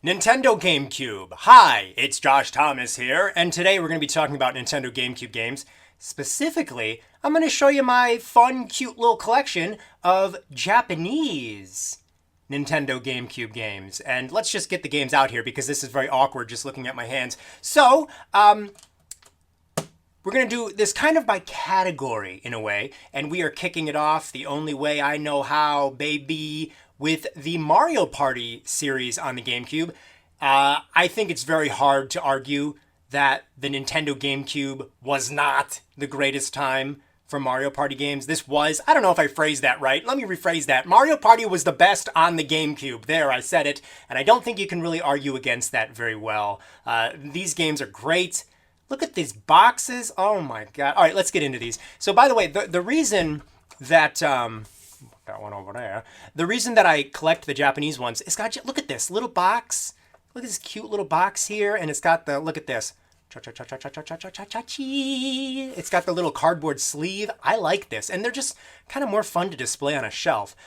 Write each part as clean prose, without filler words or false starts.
Nintendo GameCube. Hi, it's Josh Thomas here, and today we're going to be talking about Nintendo GameCube games. Specifically, I'm going to show you my fun, cute little collection of Japanese Nintendo GameCube games. And let's just get the games out here because this is very awkward just looking at my hands. So, we're going to do this kind of by category in a way, and we are kicking it off the only way I know how, baby, with the Mario Party series on the GameCube. I think it's very hard to argue that the Nintendo GameCube was not the greatest time for Mario Party games. This was, I don't know if I phrased that right. Let me rephrase that. Mario Party was the best on the GameCube. There, I said it, and I don't think you can really argue against that very well. These games are great. Look at these boxes. Oh my God. All right, let's get into these. So by the way, the reason that, got one over there. The reason that I collect the Japanese ones is look at this little box. Look at this cute little box here. And it's got the, look at this. It's got the little cardboard sleeve. I like this. And they're just kind of more fun to display on a shelf.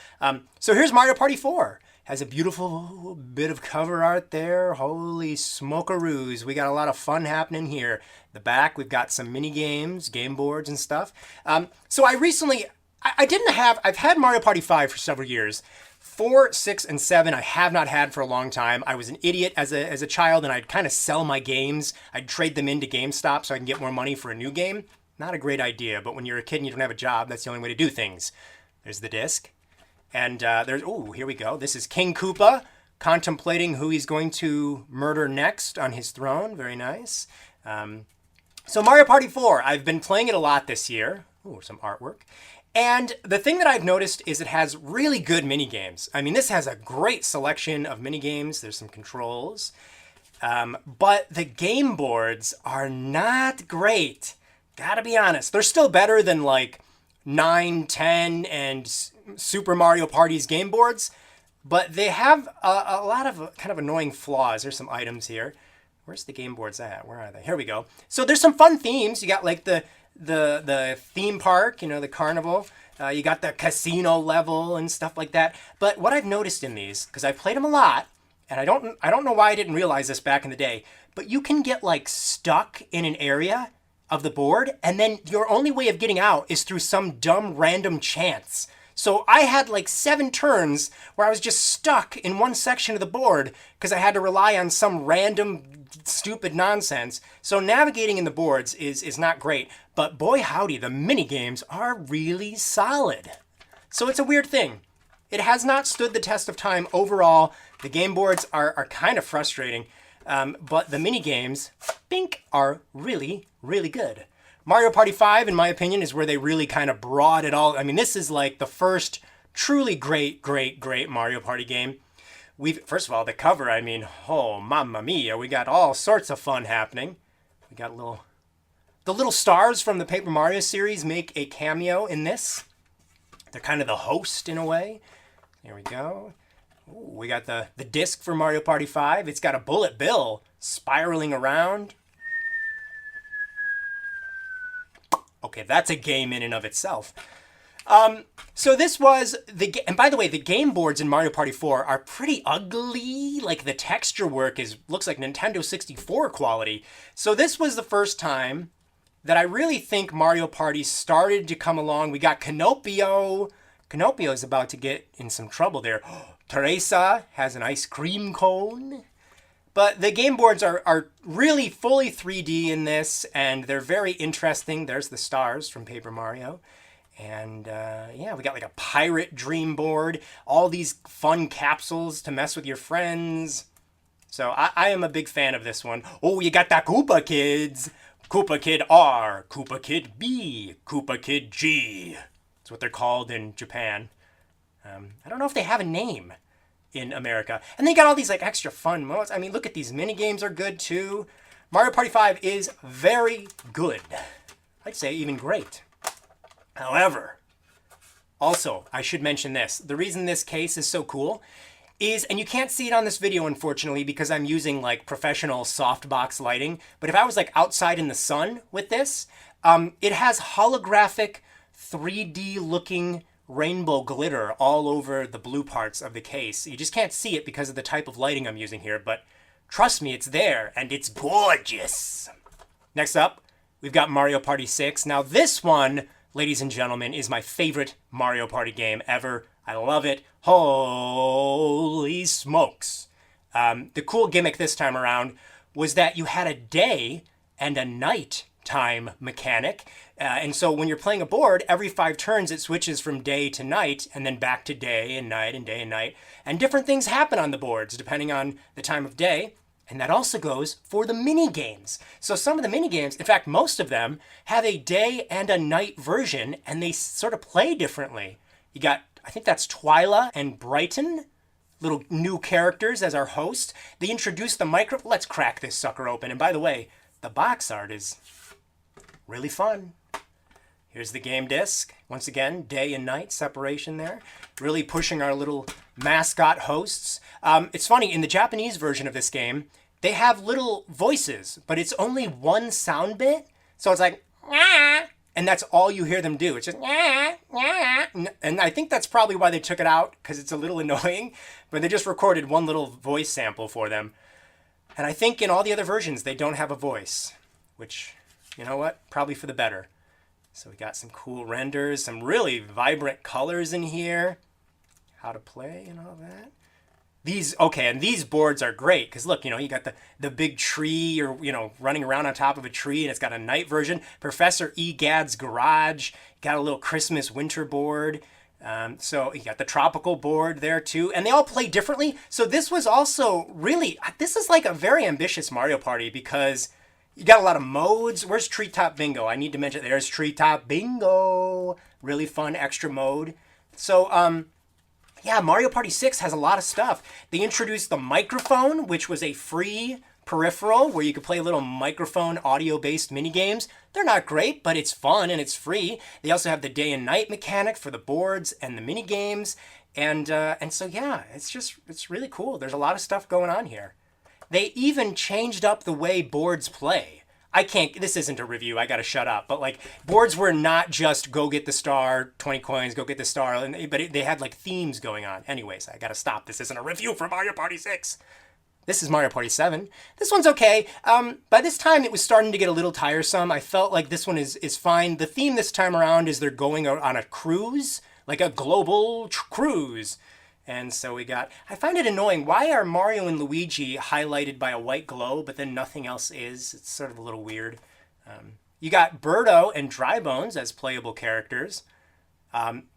So here's Mario Party 4. Has a beautiful bit of cover art there. Holy smokeroos. We got a lot of fun happening here. The back, we've got some mini games, game boards and stuff. So I recently, I've had Mario Party 5 for several years. 4, 6, and 7 I have not had for a long time. I was an idiot as a child, and I'd kind of sell my games. I'd trade them into GameStop so I can get more money for a new game. Not a great idea, but when you're a kid and you don't have a job, that's the only way to do things. There's the disc. And here we go. This is King Koopa contemplating who he's going to murder next on his throne. Very nice. So Mario Party 4, I've been playing it a lot this year. Ooh, some artwork. And the thing that I've noticed is it has really good minigames. I mean, this has a great selection of minigames. There's some controls. But the game boards are not great. Gotta be honest. They're still better than like 9, 10, and Super Mario Party's game boards. But they have a lot of kind of annoying flaws. There's some items here. Where's the game boards at? Where are they? Here we go. So there's some fun themes. You got like the theme park, you know, the carnival. You got the casino level and stuff like that. But what I've noticed in these, because I've played them a lot, and I don't know why I didn't realize this back in the day, but you can get like stuck in an area of the board, and then your only way of getting out is through some dumb random chance. So I had like 7 turns where I was just stuck in one section of the board because I had to rely on some random stupid nonsense. So navigating in the boards is not great, but boy howdy, the mini games are really solid. So it's a weird thing. It has not stood the test of time overall. The game boards are kind of frustrating, but the mini games, bink, are really, really good. Mario Party 5, in my opinion, is where they really kind of brought it all. I mean, this is like the first truly great Mario Party game. First of all, the cover, I mean, oh, mamma mia, we got all sorts of fun happening. We got the little stars from the Paper Mario series make a cameo in this. They're kind of the host in a way. There we go. Ooh, we got the disc for Mario Party 5. It's got a bullet bill spiraling around. Okay, that's a game in and of itself. So this was and by the way, the game boards in Mario Party 4 are pretty ugly. Like the texture work looks like Nintendo 64 quality. So this was the first time that I really think Mario Party started to come along. We got Pinocchio. Pinocchio is about to get in some trouble there. Teresa has an ice cream cone. But the game boards are really fully 3D in this, and they're very interesting. There's the stars from Paper Mario. And yeah, we got like a pirate dream board, all these fun capsules to mess with your friends. So I am a big fan of this one. Oh, you got the Koopa Kids. Koopa Kid R, Koopa Kid B, Koopa Kid G. That's what they're called in Japan. I don't know if they have a name in America. And they got all these like extra fun modes. I mean, look at these mini games are good too. Mario Party 5 is very good. I'd say even great. However, also, I should mention this. The reason this case is so cool is, and you can't see it on this video, unfortunately, because I'm using like professional softbox lighting, but if I was like outside in the sun with this, it has holographic 3D looking rainbow glitter all over the blue parts of the case. You just can't see it because of the type of lighting I'm using here, but trust me, it's there, and it's gorgeous. Next up, we've got Mario Party 6. Now this one, ladies and gentlemen, is my favorite Mario Party game ever. I love it. Holy smokes. The cool gimmick this time around was that you had a day and a night time mechanic. And so when you're playing a board, every 5 turns it switches from day to night and then back to day and night and day and night. And different things happen on the boards depending on the time of day. And that also goes for the mini games. So some of the mini games, in fact, most of them have a day and a night version, and they sort of play differently. You got, I think that's Twyla and Brighton, little new characters as our host. They introduced the micro. Let's crack this sucker open. And by the way, the box art is really fun. Here's the game disc. Once again, day and night separation there. Really pushing our little mascot hosts. It's funny, in the Japanese version of this game, they have little voices, but it's only one sound bit. So it's like, "Nyah," and that's all you hear them do. It's just, "Nyah, nyah." And I think that's probably why they took it out, because it's a little annoying. But they just recorded one little voice sample for them. And I think in all the other versions, they don't have a voice, which, you know what? Probably for the better. So we got some cool renders, some really vibrant colors in here. How to play and all that. And these boards are great because look, you got the big tree or, running around on top of a tree, and it's got a night version. Professor Egad's Garage, got a little Christmas winter board. So you got the tropical board there too, and they all play differently. So this was also this is like a very ambitious Mario Party because you got a lot of modes. Where's Treetop Bingo? I need to mention, there's Treetop Bingo. Really fun extra mode. So, yeah, Mario Party 6 has a lot of stuff. They introduced the microphone, which was a free peripheral where you could play little microphone audio-based minigames. They're not great, but it's fun and it's free. They also have the day and night mechanic for the boards and the minigames. And so, yeah, it's really cool. There's a lot of stuff going on here. They even changed up the way boards play. This isn't a review, I gotta shut up, but like boards were not just go get the star, 20 coins, go get the star, but they had like themes going on. Anyways, I gotta stop. This isn't a review for Mario Party 6. This is Mario Party 7. This one's okay. By this time it was starting to get a little tiresome. I felt like this one is fine. The theme this time around is they're going on a cruise, like a global cruise. And so I find it annoying. Why are Mario and Luigi highlighted by a white glow, but then nothing else is? It's sort of a little weird. You got Birdo and Drybones as playable characters.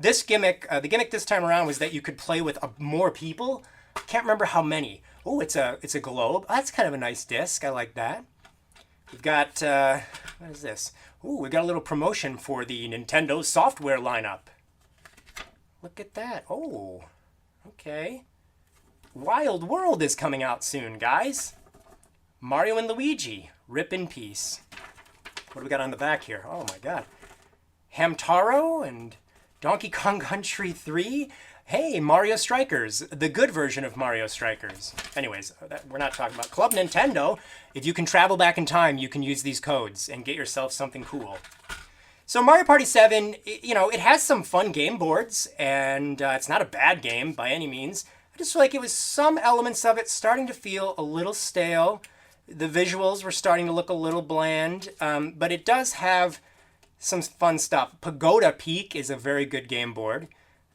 This gimmick, the gimmick this time around was that you could play with more people. Can't remember how many. Oh, it's a globe. Oh, that's kind of a nice disc. I like that. We've got, what is this? Ooh, we got a little promotion for the Nintendo software lineup. Look at that. Oh. Okay. Wild World is coming out soon, guys. Mario and Luigi, rip in peace. What do we got on the back here? Oh my god. Hamtaro and Donkey Kong Country 3. Hey, Mario Strikers, the good version of Mario Strikers. Anyways, we're not talking about Club Nintendo. If you can travel back in time, you can use these codes and get yourself something cool. So Mario Party 7, it has some fun game boards, and it's not a bad game by any means. I just feel like it was some elements of it starting to feel a little stale. The visuals were starting to look a little bland, but it does have some fun stuff. Pagoda Peak is a very good game board,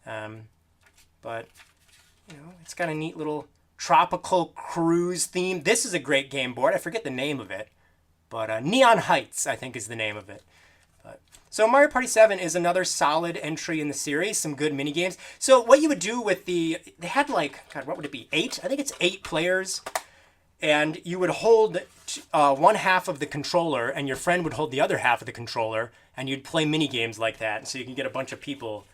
but it's got a neat little tropical cruise theme. This is a great game board. I forget the name of it, but Neon Heights, I think, is the name of it. So Mario Party 7 is another solid entry in the series, some good mini games. So what you would do with they had what would it be, 8? I think it's 8 players. And you would hold one half of the controller, and your friend would hold the other half of the controller, and you'd play mini games like that, so you can get a bunch of people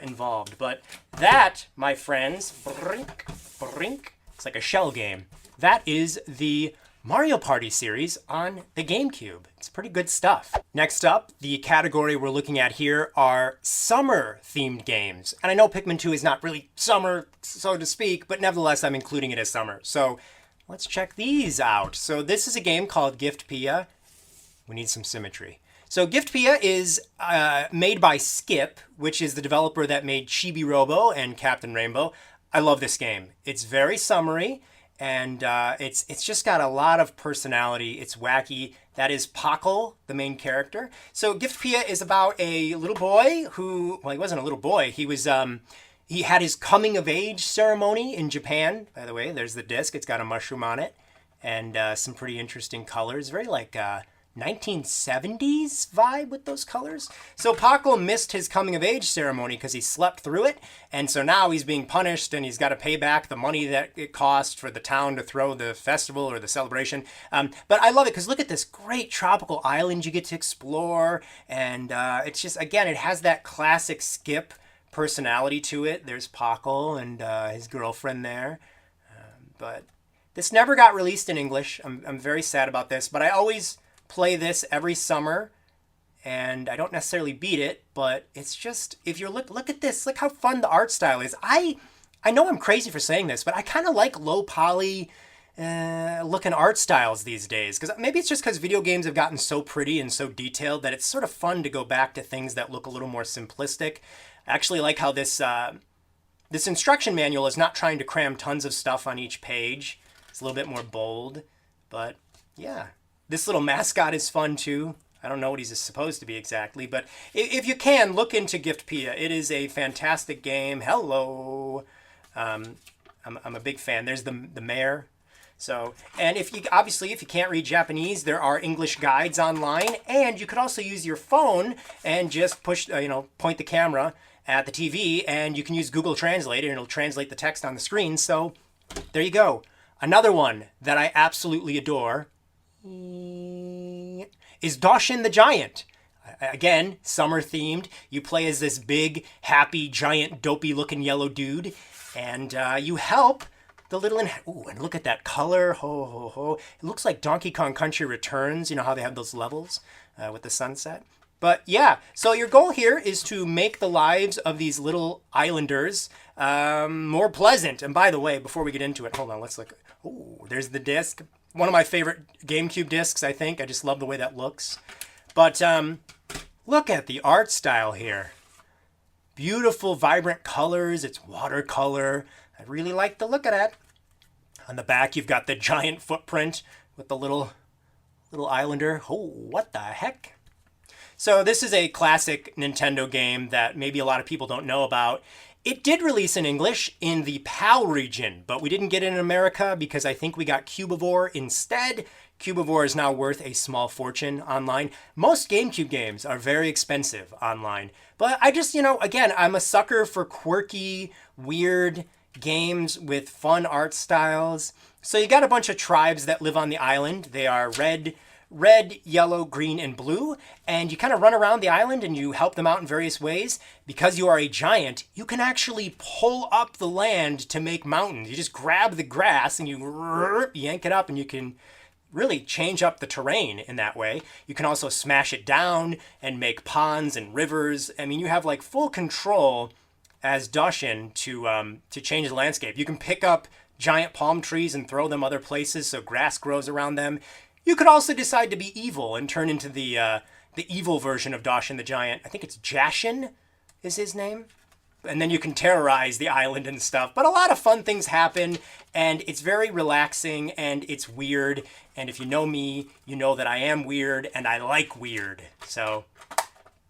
involved. But that, my friends, it's like a shell game. That is the Mario Party series on the Gamecube. It's pretty good stuff. Next up, the category we're looking at here are summer-themed games. And I know Pikmin 2 is not really summer, so to speak, but nevertheless, I'm including it as summer. So let's check these out. So this is a game called Gift Pia. We need some symmetry. So Giftpia is made by Skip, which is the developer that made Chibi Robo and Captain Rainbow. I love this game. It's very summery, and it's just got a lot of personality. It's wacky. That is Paco, the main character. So Giftpia is about a little boy who, well, he wasn't a little boy. He was he had his coming of age ceremony in Japan. By the way, there's the disc. It's got a mushroom on it and some pretty interesting colors. Very like 1970s vibe with those colors. So Paco missed his coming of age ceremony because he slept through it. And so now he's being punished and he's got to pay back the money that it cost for the town to throw the festival or the celebration. But I love it because look at this great tropical island you get to explore. And it's just, again, it has that classic Skip personality to it. There's Paco and his girlfriend there. But this never got released in English. I'm very sad about this, but I always play this every summer, and I don't necessarily beat it, but it's just, if you look at this, look how fun the art style is. I know I'm crazy for saying this, but I kind of like low poly looking art styles these days, because maybe it's just because video games have gotten so pretty and so detailed that it's sort of fun to go back to things that look a little more simplistic. I actually like how this instruction manual is not trying to cram tons of stuff on each page. It's a little bit more bold, but yeah. This little mascot is fun too. I don't know what he's supposed to be exactly, but if you can, look into Giftpia. It is a fantastic game. Hello. I'm a big fan. There's the mayor. So, and if you can't read Japanese, there are English guides online, and you could also use your phone and just push, point the camera at the TV, and you can use Google Translate, and it'll translate the text on the screen. So, there you go. Another one that I absolutely adore is Doshin the Giant. Again, summer themed. You play as this big, happy, giant, dopey looking yellow dude, and you help the little... Ooh, and look at that color. Ho, ho, ho. It looks like Donkey Kong Country Returns. You know how they have those levels with the sunset? But yeah, so your goal here is to make the lives of these little islanders more pleasant. And by the way, before we get into it, hold on, let's look. Oh, there's the disc. One of my favorite Gamecube discs, I think. I just love the way that looks. But look at the art style here. Beautiful, vibrant colors. It's watercolor. I really like the look of that. On the back, you've got the giant footprint with the little islander. Oh, what the heck? So this is a classic Nintendo game that maybe a lot of people don't know about. It did release in English in the PAL region, but we didn't get it in America because I think we got Cubivore instead. Cubivore is now worth a small fortune online. Most GameCube games are very expensive online. But I just, again, I'm a sucker for quirky, weird games with fun art styles. So you got a bunch of tribes that live on the island. They are red, yellow, green, and blue, and you kind of run around the island and you help them out in various ways. Because you are a giant, you can actually pull up the land to make mountains. You just grab the grass and you yank it up, and you can really change up the terrain in that way. You can also smash it down and make ponds and rivers. I mean, you have like full control as Doshin to change the landscape. You can pick up giant palm trees and throw them other places so grass grows around them. You could also decide to be evil and turn into the evil version of Doshin the Giant. I think it's Jashin is his name. And then you can terrorize the island and stuff. But a lot of fun things happen, and it's very relaxing, and it's weird. And if you know me, you know that I am weird, and I like weird. So,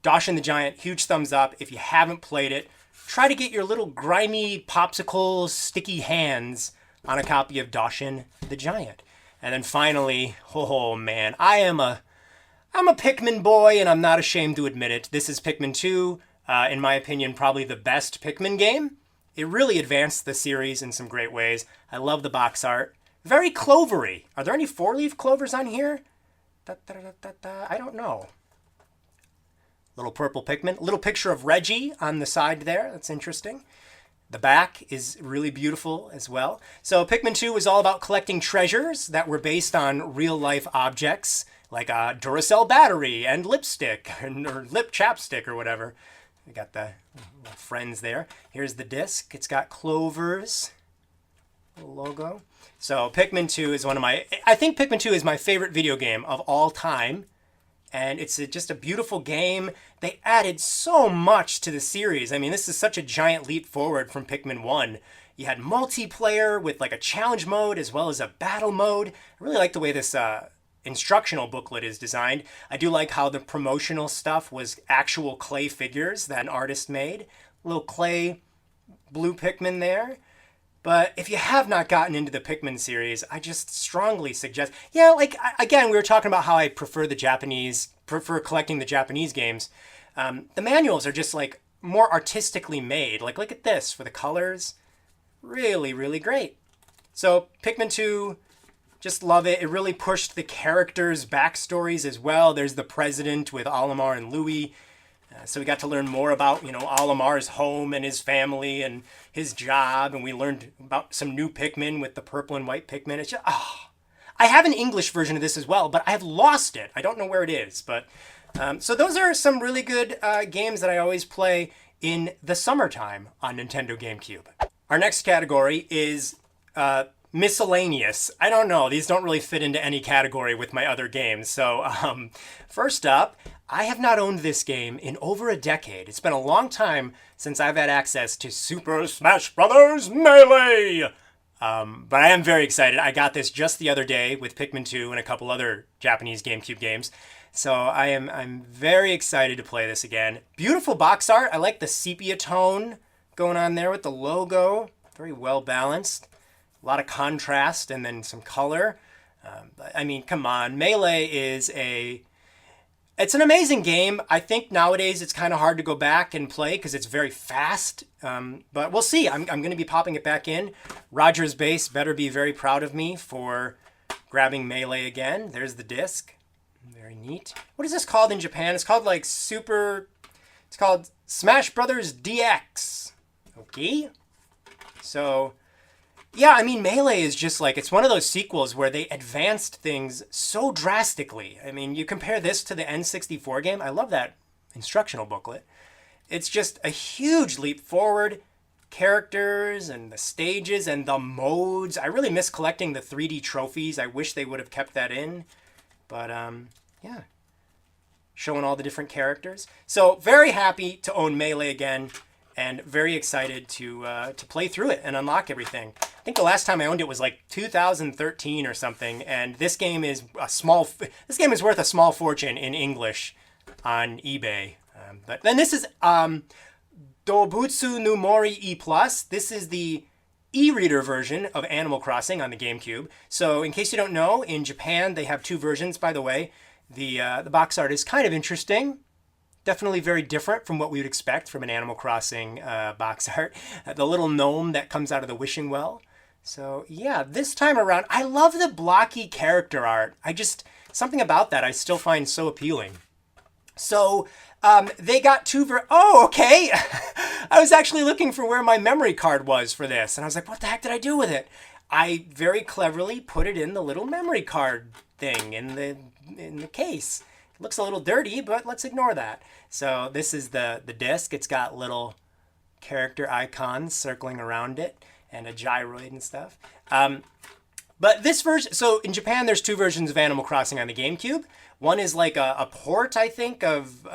Doshin the Giant, huge thumbs up. If you haven't played it, try to get your little grimy, popsicle, sticky hands on a copy of Doshin the Giant. And then finally, oh man, I'm a Pikmin boy, and I'm not ashamed to admit it. This is Pikmin 2, in my opinion, probably the best Pikmin game. It really advanced the series in some great ways. I love the box art. Very clovery. Are there any four-leaf clovers on here? I don't know. Little purple Pikmin. Little picture of Reggie on the side there. That's interesting. The back is really beautiful as well. So Pikmin 2 was all about collecting treasures that were based on real-life objects, like a Duracell battery and lipstick, or lip chapstick or whatever. We got the friends there. Here's the disc. It's got clovers, logo. So Pikmin 2 is I think Pikmin 2 is my favorite video game of all time. and it's just a beautiful game. They added so much to the series. I mean, this is such a giant leap forward from Pikmin 1. You had multiplayer with like a challenge mode as well as a battle mode. I really like the way this instructional booklet is designed. I do like how the promotional stuff was actual clay figures that an artist made. Little clay blue Pikmin there. But if you have not gotten into the Pikmin series, I just strongly suggest, yeah, like, again, we were talking about how I prefer collecting the Japanese games. The manuals are just like more artistically made. Like, look at this for the colors. Really, really great. So Pikmin 2, just love it. It really pushed the characters' backstories as well. There's the president with Olimar and Louis. So we got to learn more about, Olimar's home and his family and his job. And we learned about some new Pikmin with the purple and white Pikmin. It's just, I have an English version of this as well, but I have lost it. I don't know where it is. But so those are some really good games that I always play in the summertime on Nintendo GameCube. Our next category is miscellaneous. I don't know. These don't really fit into any category with my other games. So first up, I have not owned this game in over a decade. It's been a long time since I've had access to Super Smash Bros. Melee. But I am very excited. I got this just the other day with Pikmin 2 and a couple other Japanese GameCube games. So I'm very excited to play this again. Beautiful box art. I like the sepia tone going on there with the logo. Very well balanced. A lot of contrast and then some color. I mean, come on. Melee is it's an amazing game. I think nowadays it's kind of hard to go back and play because it's very fast. But we'll see. I'm going to be popping it back in. Roger's Base better be very proud of me for grabbing Melee again. There's the disc. Very neat. What is this called in Japan? It's called like it's called Smash Brothers DX. Okay. So, yeah, I mean, Melee is just like, it's one of those sequels where they advanced things so drastically. I mean, you compare this to the N64 game. I love that instructional booklet. It's just a huge leap forward. Characters and the stages and the modes. I really miss collecting the 3D trophies. I wish they would have kept that in. But, yeah. Showing all the different characters. So, very happy to own Melee again. And very excited to play through it and unlock everything. I think the last time I owned it was like 2013 or something, and this game is worth a small fortune in English on eBay. But then this is Dobutsu no Mori E+. This is the e-reader version of Animal Crossing on the GameCube. So in case you don't know, in Japan they have two versions, by the way. The box art is kind of interesting. Definitely very different from what we would expect from an Animal Crossing box art. The little gnome that comes out of the wishing well. So yeah, this time around, I love the blocky character art. Something about that I still find so appealing. So they got oh, okay. I was actually looking for where my memory card was for this. And I was like, what the heck did I do with it? I very cleverly put it in the little memory card thing in the case. It looks a little dirty, but let's ignore that. So this is the disc. It's got little character icons circling around it and a gyroid and stuff. But this version, so in Japan, there's two versions of Animal Crossing on the GameCube. One is like a port, I think, of the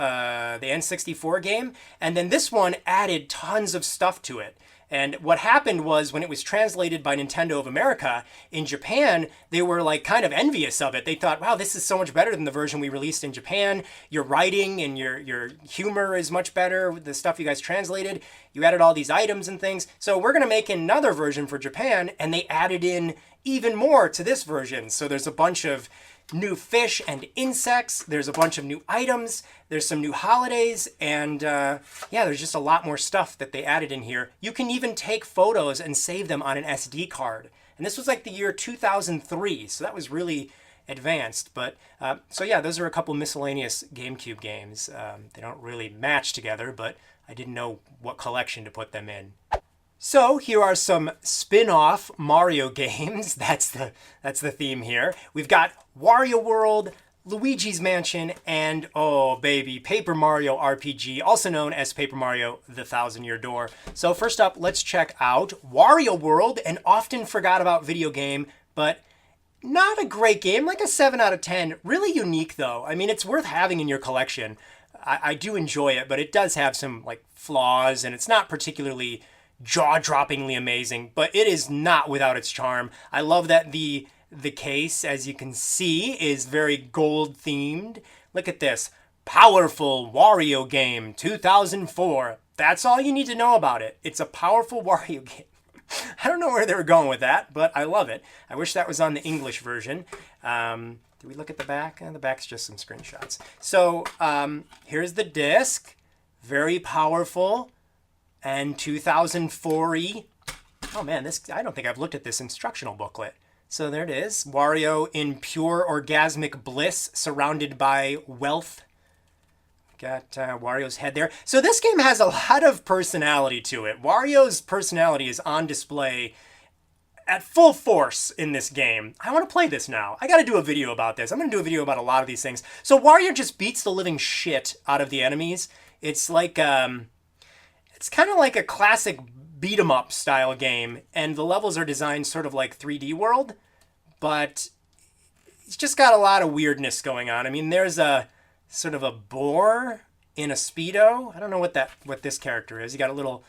N64 game. And then this one added tons of stuff to it. And what happened was when it was translated by Nintendo of America, in Japan, they were like kind of envious of it. They thought, wow, this is so much better than the version we released in Japan. Your writing and your humor is much better with the stuff you guys translated. You added all these items and things. So we're going to make another version for Japan, and they added in even more to this version. So there's a bunch of new fish and insects. There's a bunch of new items. There's some new holidays. And yeah, there's just a lot more stuff that they added in here. You can even take photos and save them on an SD card. And this was like the year 2003. So that was really advanced. But so yeah, those are a couple miscellaneous GameCube games. They don't really match together, but I didn't know what collection to put them in. So here are some spin-off Mario games. That's the theme here. We've got Wario World, Luigi's Mansion, and oh baby, Paper Mario RPG, also known as Paper Mario: The Thousand Year Door. So first up, let's check out Wario World, an often forgot about video game, but Not a great game, like a 7 out of 10. Really unique though. I mean, it's worth having in your collection. I do enjoy it, but it does have some like flaws, and it's not particularly jaw-droppingly amazing, but it is not without its charm. I love that the case, as you can see, is very gold themed. Look at this. Powerful Wario game 2004. That's all you need to know about it. It's a powerful Wario game. I don't know where they were going with that, but I love it. I wish that was on the English version. Did we look at the back? The back's just some screenshots. So here's the disc. Very powerful and 2004-y. Oh man, this, I don't think I've looked at this instructional booklet. So there it is. Wario in pure orgasmic bliss, surrounded by wealth. Got Wario's head there. So this game has a lot of personality to it. Wario's personality is on display at full force in this game. I want to play this now. I got to do a video about this. I'm going to do a video about a lot of these things. So Wario just beats the living shit out of the enemies. It's like, it's kind of like a classic beat 'em up style game. And the levels are designed sort of like 3D World, but it's just got a lot of weirdness going on. I mean, there's a sort of a boar in a Speedo. I don't know what this character is. You got a little,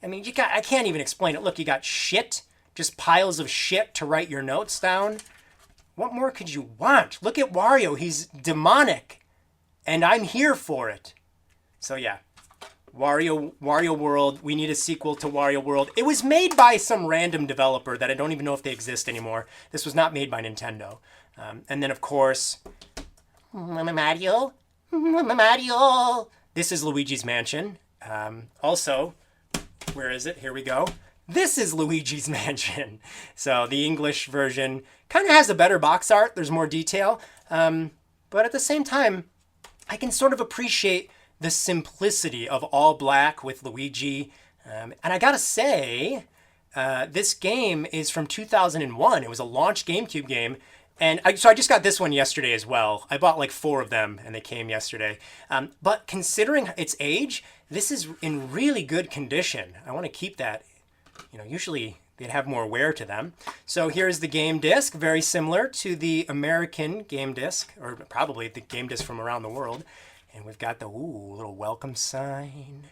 I mean, I can't even explain it. Look, you got shit, just piles of shit to write your notes down. What more could you want? Look at Wario. He's demonic, and I'm here for it. So yeah, Wario World. We need a sequel to Wario World. It was made by some random developer that I don't even know if they exist anymore. This was not made by Nintendo. And then, of course, Mario. This is Luigi's Mansion. Also, where is it? Here we go. This is Luigi's Mansion. So the English version kind of has a better box art. There's more detail. But at the same time, I can sort of appreciate the simplicity of all black with Luigi. And I gotta say, this game is from 2001. It was a launch GameCube game. And so I just got this one yesterday as well. I bought like 4 of them and they came yesterday. But considering its age, this is in really good condition. I want to keep that. You know, usually they'd have more wear to them. So here's the game disc, very similar to the American game disc, or probably the game disc from around the world. And we've got the little welcome sign.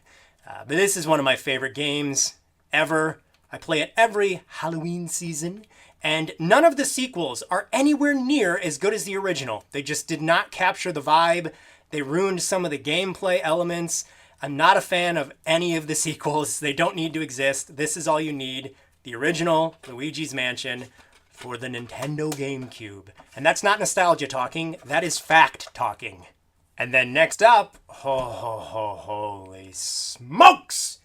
But this is one of my favorite games ever. I play it every Halloween season. And none of the sequels are anywhere near as good as the original. They just did not capture the vibe. They ruined some of the gameplay elements. I'm not a fan of any of the sequels. They don't need to exist. This is all you need. The original Luigi's Mansion for the Nintendo GameCube. And that's not nostalgia talking. That is fact talking. And then next up, holy smokes!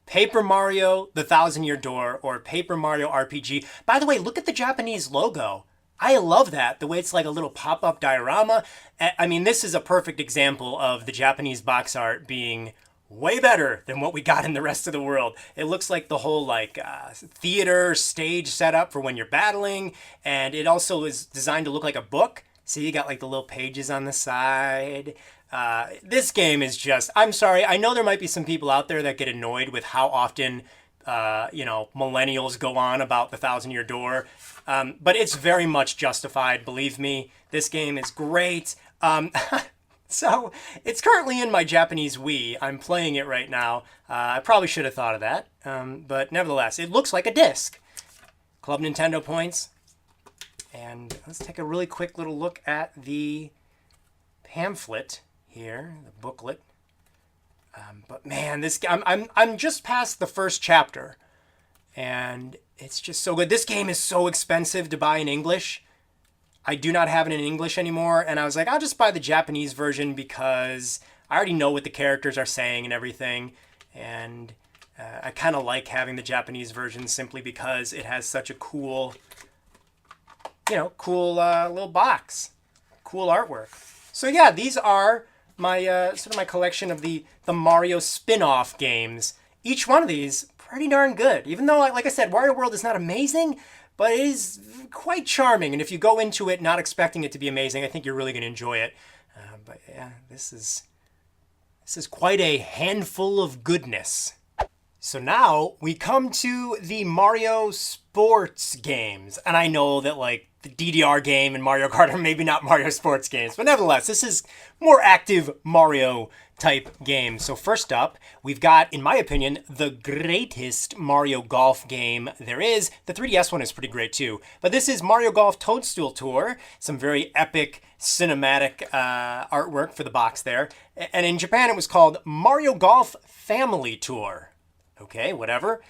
Paper Mario, The Thousand Year Door, or Paper Mario RPG. By the way, look at the Japanese logo. I love that, the way it's like a little pop-up diorama. I mean, this is a perfect example of the Japanese box art being way better than what we got in the rest of the world. It looks like the whole like theater stage setup for when you're battling, and it also is designed to look like a book. See, you got like the little pages on the side. This game is just, I'm sorry, I know there might be some people out there that get annoyed with how often, millennials go on about the Thousand Year Door, but it's very much justified, believe me. This game is great. So, it's currently in my Japanese Wii. I'm playing it right now. I probably should have thought of that, but nevertheless, it looks like a disc. Club Nintendo points. And let's take a really quick little look at the pamphlet here, the booklet. But man, this I'm just past the first chapter, and it's just so good. This game is so expensive to buy in English. I do not have it in English anymore, and I was like, I'll just buy the Japanese version because I already know what the characters are saying and everything, and I kind of like having the Japanese version simply because it has such a cool, little box, cool artwork. So yeah, these are my sort of my collection of the Mario spin-off games. Each one of these pretty darn good. Even though, like I said, Wario World is not amazing, but it is quite charming. And if you go into it not expecting it to be amazing, I think you're really going to enjoy it. But yeah, this is quite a handful of goodness. So now we come to the Mario sports games. And I know that like the DDR game and Mario Kart are maybe not Mario sports games, but nevertheless, this is more active Mario type game. So first up, we've got, in my opinion, the greatest Mario Golf game there is. The 3DS one is pretty great too, but this is Mario Golf Toadstool Tour. Some very epic cinematic artwork for the box there. And in Japan, it was called Mario Golf Family Tour. Okay, whatever.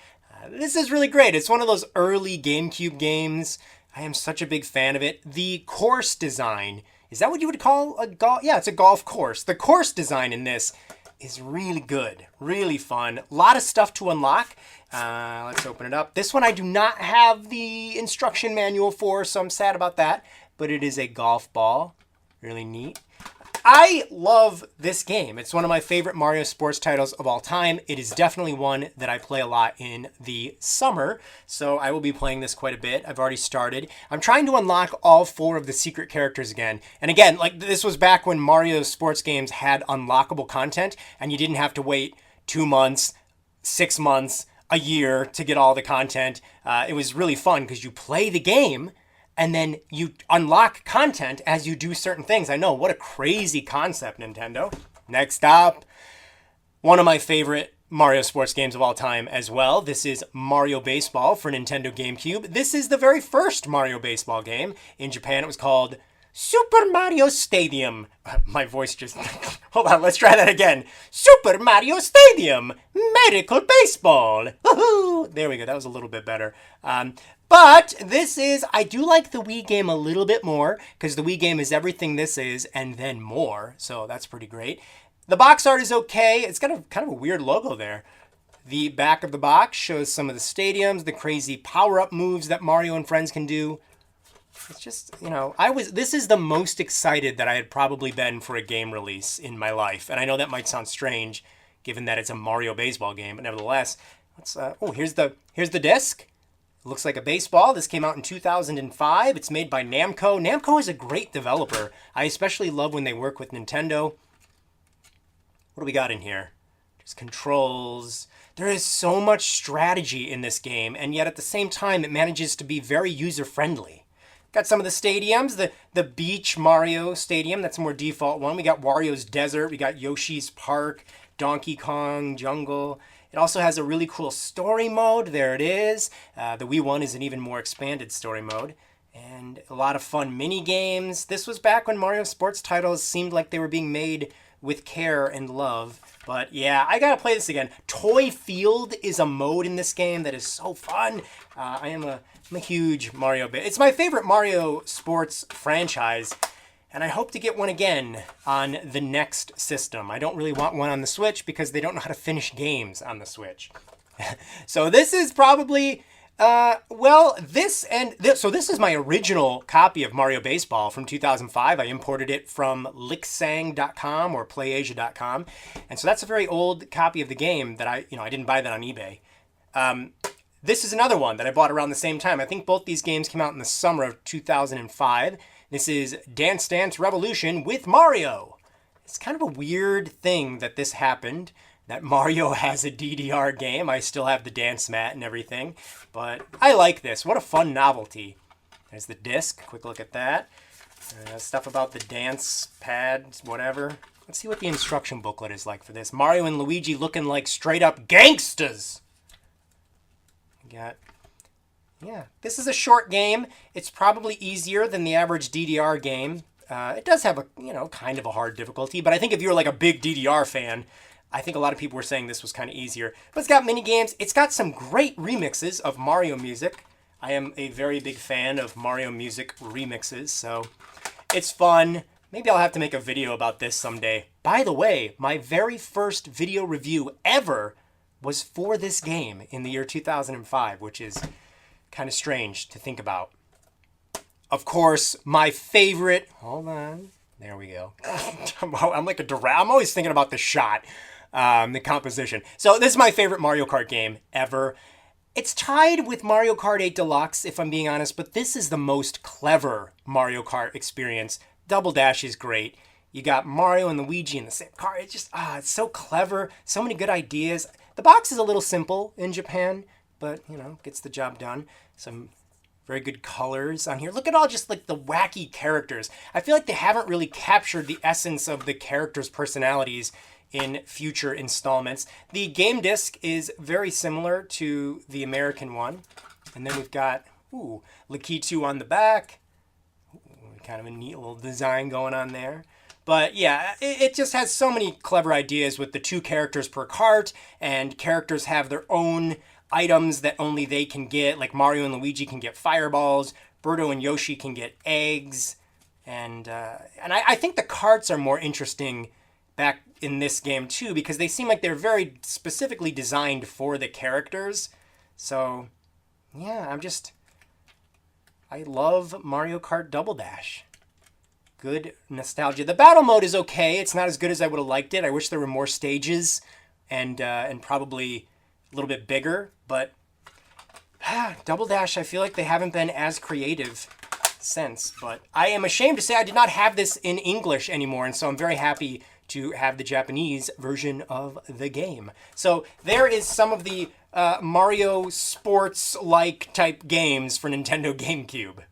This is really great. It's one of those early GameCube games. I am such a big fan of it. The course design, is that what you would call a golf? Yeah, it's a golf course. The course design in this is really good, really fun. A lot of stuff to unlock. Let's open it up. This one I do not have the instruction manual for, so I'm sad about that. But it is a golf ball. Really neat. I love this game. It's one of my favorite Mario sports titles of all time. It is definitely one that I play a lot in the summer, so I will be playing this quite a bit. I've already started. I'm trying to unlock all 4 of the secret characters again. And again, like this was back when Mario sports games had unlockable content, and you didn't have to wait 2 months, 6 months, a year to get all the content. It was really fun because you play the game, and then you unlock content as you do certain things. I know, what a crazy concept, Nintendo. Next up, one of my favorite Mario sports games of all time as well. This is Mario Baseball for Nintendo GameCube. This is the very first Mario Baseball game. In Japan, it was called Super Mario Stadium. My voice just... Hold on, let's try that again. Super Mario Stadium, Medical Baseball. Woohoo! There we go, that was a little bit better. But this is, I do like the Wii game a little bit more, because the Wii game is everything this is, and then more, so that's pretty great. The box art is okay. It's got a kind of a weird logo there. The back of the box shows some of the stadiums, the crazy power-up moves that Mario and friends can do. It's just, you know, this is the most excited that I had probably been for a game release in my life. And I know that might sound strange, given that it's a Mario baseball game, but nevertheless, let's, here's the disc. It looks like a baseball. This came out in 2005. It's made by Namco. Namco is a great developer. I especially love when they work with Nintendo. What do we got in here? Just controls. There is so much strategy in this game, and yet at the same time, it manages to be very user-friendly. Got some of the stadiums, the Beach Mario Stadium, that's a more default one. We got Wario's Desert, we got Yoshi's Park, Donkey Kong Jungle. It also has a really cool story mode. There it is. The Wii one is an even more expanded story mode. And a lot of fun mini games. This was back when Mario sports titles seemed like they were being made with care and love. But yeah, I gotta play this again. Toy Field is a mode in this game that is so fun. I'm a huge Mario fan. It's my favorite Mario sports franchise. And I hope to get one again on the next system. I don't really want one on the Switch because they don't know how to finish games on the Switch. So this is probably, this is my original copy of Mario Baseball from 2005. I imported it from licksang.com or playasia.com. And so that's a very old copy of the game that I didn't buy that on eBay. This is another one that I bought around the same time. I think both these games came out in the summer of 2005. This is Dance Dance Revolution with Mario. It's kind of a weird thing that this happened, that Mario has a DDR game. I still have the dance mat and everything, but I like this. What a fun novelty. There's the disc. Quick look at that. Stuff about the dance pads, whatever. Let's see what the instruction booklet is like for this. Mario and Luigi looking like straight up gangsters. Yeah, this is a short game. It's probably easier than the average DDR game. It does have a, kind of a hard difficulty, but I think if you're like a big DDR fan, I think a lot of people were saying this was kind of easier. But it's got mini games. It's got some great remixes of Mario music. I am a very big fan of Mario music remixes, so it's fun. Maybe I'll have to make a video about this someday. By the way, my very first video review ever was for this game in the year 2005, which is kind of strange to think about. Of course, my favorite... Hold on. There we go. I'm like a giraffe. I'm always thinking about the shot, the composition. So this is my favorite Mario Kart game ever. It's tied with Mario Kart 8 Deluxe, if I'm being honest, but this is the most clever Mario Kart experience. Double Dash is great. You got Mario and Luigi in the same car. It's just, it's so clever. So many good ideas. The box is a little simple in Japan, but, gets the job done. Some Very good colors on here. Look at all just like the wacky characters. I feel like they haven't really captured the essence of the characters' personalities in future installments. The game disc is very similar to the American one. And then we've got, Lakitu on the back. Kind of a neat little design going on there. But yeah, it just has so many clever ideas with the 2 characters per cart, and characters have their own items that only they can get. Like Mario and Luigi can get fireballs, Birdo and Yoshi can get eggs, and I think the carts are more interesting back in this game too, because they seem like they're very specifically designed for the characters. So yeah, I love Mario Kart Double Dash. Good nostalgia. The battle mode is okay. It's not as good as I would have liked it. I wish there were more stages and probably a little bit bigger. But Double Dash, I feel like they haven't been as creative since. But I am ashamed to say I did not have this in English anymore, and so I'm very happy to have the Japanese version of the game. So there is some of the Mario sports-like type games for Nintendo GameCube.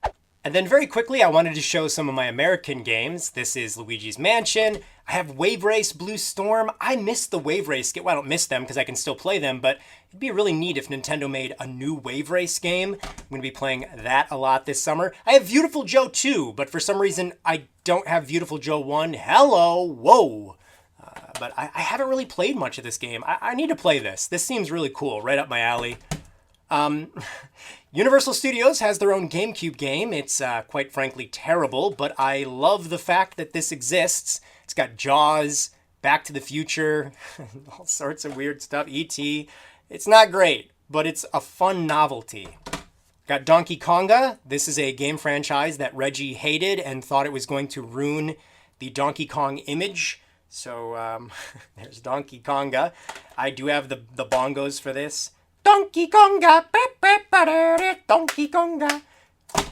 And then very quickly, I wanted to show some of my American games. This is Luigi's Mansion. I have Wave Race, Blue Storm. I miss the Wave Race game. Well, I don't miss them because I can still play them, but it'd be really neat if Nintendo made a new Wave Race game. I'm going to be playing that a lot this summer. I have Beautiful Joe 2, but for some reason, I don't have Beautiful Joe 1. Hello, whoa. But I haven't really played much of this game. I need to play this. This seems really cool, right up my alley. Universal Studios has their own GameCube game. It's quite frankly terrible, but I love the fact that this exists. It's got Jaws, Back to the Future, all sorts of weird stuff, E.T. It's not great, but it's a fun novelty. Got Donkey Konga. This is a game franchise that Reggie hated and thought it was going to ruin the Donkey Kong image. So there's Donkey Konga. I do have the bongos for this. Donkey Konga, Donkey Konga.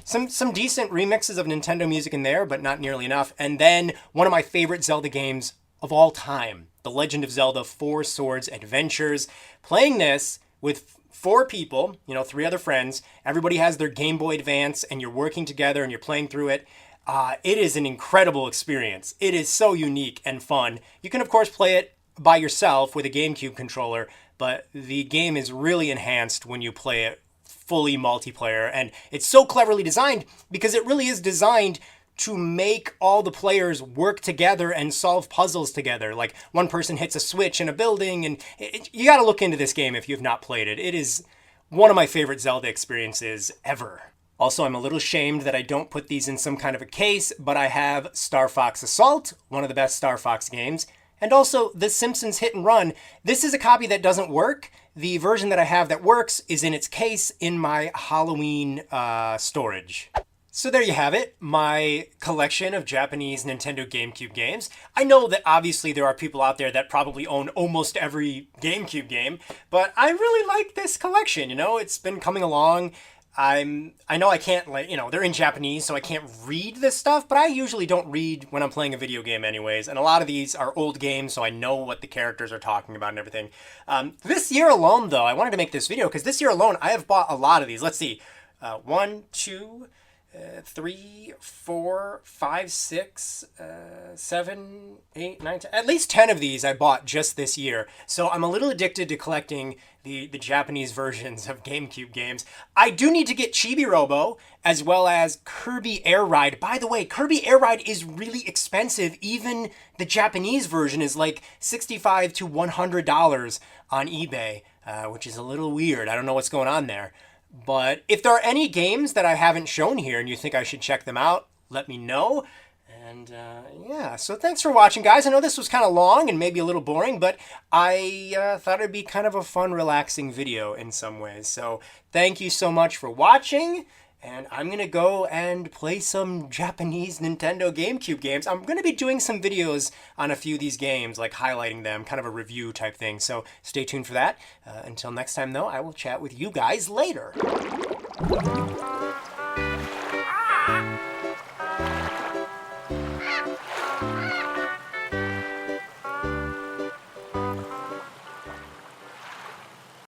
Some decent remixes of Nintendo music in there, but not nearly enough. And then one of my favorite Zelda games of all time, The Legend of Zelda 4 Swords Adventures. Playing this with 4 people, 3 other friends. Everybody has their Game Boy Advance, and you're working together and you're playing through it. It is an incredible experience. It is so unique and fun. You can, of course, play it by yourself with a GameCube controller, but the game is really enhanced when you play it fully multiplayer. And it's so cleverly designed because it really is designed to make all the players work together and solve puzzles together. Like one person hits a switch in a building, and you got to look into this game if you've not played it. It is one of my favorite Zelda experiences ever. Also, I'm a little ashamed that I don't put these in some kind of a case, but I have Star Fox Assault, one of the best Star Fox games, and also The Simpsons Hit and Run. This is a copy that doesn't work. The version that I have that works is in its case in my Halloween storage. So there you have it, my collection of Japanese Nintendo GameCube games. I know that obviously there are people out there that probably own almost every GameCube game, but I really like this collection, it's been coming along. I know I can't, they're in Japanese, so I can't read this stuff, but I usually don't read when I'm playing a video game anyways, and a lot of these are old games, so I know what the characters are talking about and everything. This year alone, though, I wanted to make this video, because this year alone, I have bought a lot of these. Let's see, 1, 2, 3, 4, 5, 6, 7, 8, 9, 10. At least 10 of these I bought just this year. So I'm a little addicted to collecting the Japanese versions of GameCube games. I do need to get Chibi Robo as well as Kirby Air Ride. By the way, Kirby Air Ride is really expensive. Even the Japanese version is like $65 to $100 on eBay, which is a little weird. I don't know what's going on there. But if there are any games that I haven't shown here and you think I should check them out, let me know. And yeah, so thanks for watching, guys. I know this was kind of long and maybe a little boring, but I thought it'd be kind of a fun, relaxing video in some ways. So thank you so much for watching. And I'm going to go and play some Japanese Nintendo GameCube games. I'm going to be doing some videos on a few of these games, like highlighting them, kind of a review type thing. So stay tuned for that. Until next time, though, I will chat with you guys later.